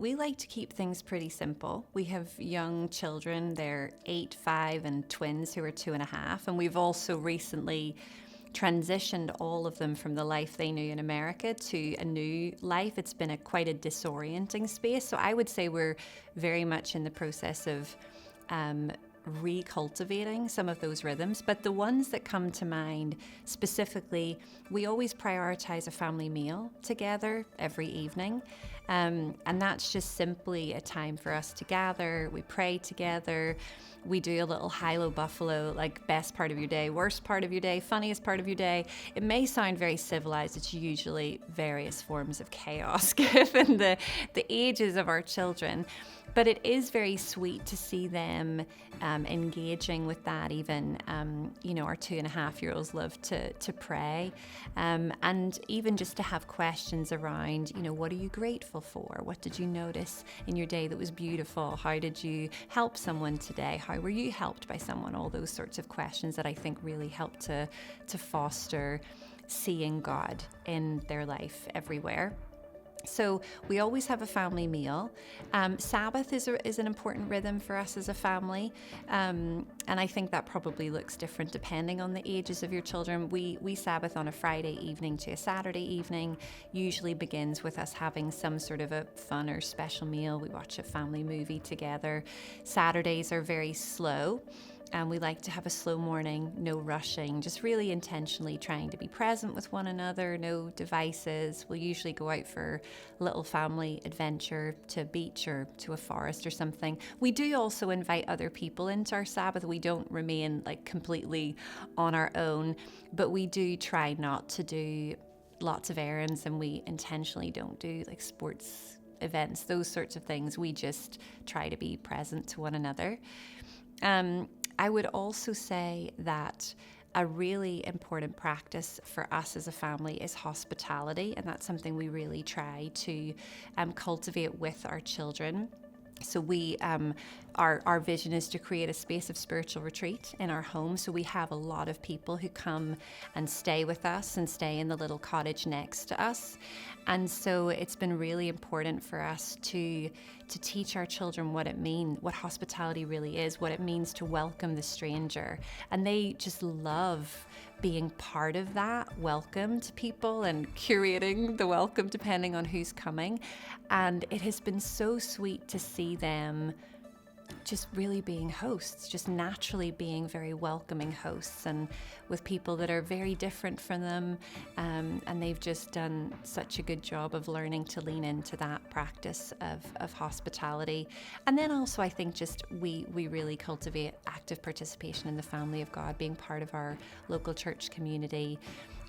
we like to keep things pretty simple. We have young children, they're 8, 5, and twins who are 2.5. And we've also recently transitioned all of them from the life they knew in America to a new life. It's been quite a disorienting space. So I would say we're very much in the process of recultivating some of those rhythms. But the ones that come to mind specifically, we always prioritize a family meal together every evening. And that's just simply a time for us to gather. We pray together. We do a little high-low buffalo, like best part of your day, worst part of your day, funniest part of your day. It may sound very civilized. It's usually various forms of chaos given the ages of our children. But it is very sweet to see them engaging with that. Even, our 2.5-year-olds love to pray. And even just to have questions around, what are you grateful for? What did you notice in your day that was beautiful? How did you help someone today? How were you helped by someone? All those sorts of questions that I think really help to foster seeing God in their life everywhere. So we always have a family meal. Sabbath is an important rhythm for us as a family. And I think that probably looks different depending on the ages of your children. We Sabbath on a Friday evening to a Saturday evening. Usually begins with us having some sort of a fun or special meal. We watch a family movie together. Saturdays are very slow. And we like to have a slow morning, no rushing, just really intentionally trying to be present with one another, no devices. We'll usually go out for a little family adventure to a beach or to a forest or something. We do also invite other people into our Sabbath. We don't remain completely on our own, but we do try not to do lots of errands, and we intentionally don't do sports events, those sorts of things. We just try to be present to one another. I would also say that a really important practice for us as a family is hospitality, and that's something we really try to cultivate with our children. So we, our vision is to create a space of spiritual retreat in our home. So we have a lot of people who come and stay with us and stay in the little cottage next to us. And so it's been really important for us to teach our children what hospitality really is, what it means to welcome the stranger. And they just love being part of that welcome to people and curating the welcome depending on who's coming. And it has been so sweet to see them just really being hosts, just naturally being very welcoming hosts, and with people that are very different from them. And they've just done such a good job of learning to lean into that practice of hospitality. And then also I think just we really cultivate active participation in the family of God, being part of our local church community.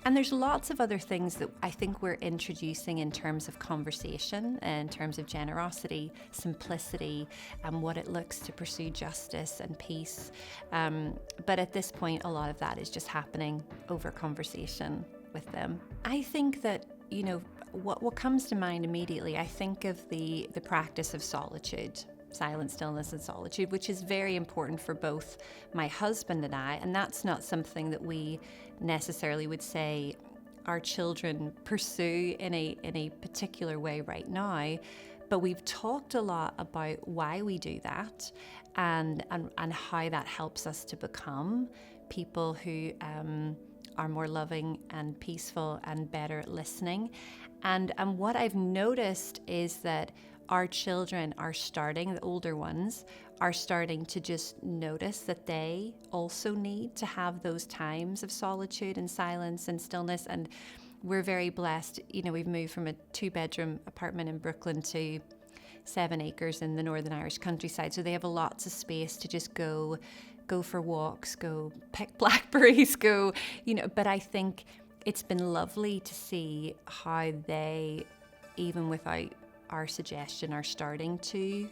And there's lots of other things that I think we're introducing in terms of conversation, in terms of generosity, simplicity, and what it looks to pursue justice and peace. But at this point, a lot of that is just happening over conversation with them. I think that, what comes to mind immediately, I think of the practice of solitude. Silence, stillness, and solitude, which is very important for both my husband and I. And that's not something that we necessarily would say our children pursue in a particular way right now. But we've talked a lot about why we do that and how that helps us to become people who are more loving and peaceful and better at listening. And what I've noticed is that our children are starting, the older ones, are starting to just notice that they also need to have those times of solitude and silence and stillness. And we're very blessed. We've moved from a 2-bedroom apartment in Brooklyn to 7 acres in the Northern Irish countryside. So they have lots of space to just go for walks, go pick blackberries, but I think it's been lovely to see how they, even without our suggestion, are starting to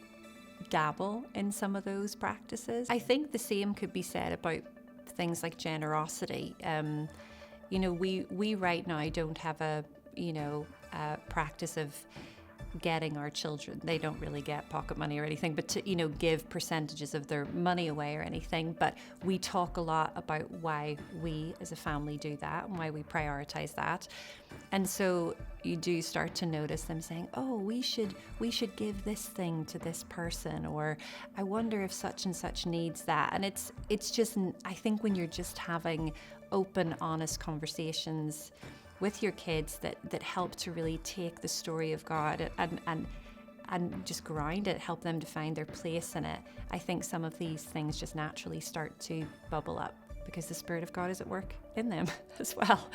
dabble in some of those practices. I think the same could be said about things like generosity. We right now don't have a practice of getting our children, they don't really get pocket money or anything, but to, give percentages of their money away or anything. But we talk a lot about why we as a family do that and why we prioritize that. And so you do start to notice them saying, oh, we should give this thing to this person, or I wonder if such and such needs that. And it's just, I think when you're just having open, honest conversations with your kids that help to really take the story of God and just ground it, help them to find their place in it, I think some of these things just naturally start to bubble up because the Spirit of God is at work in them as well.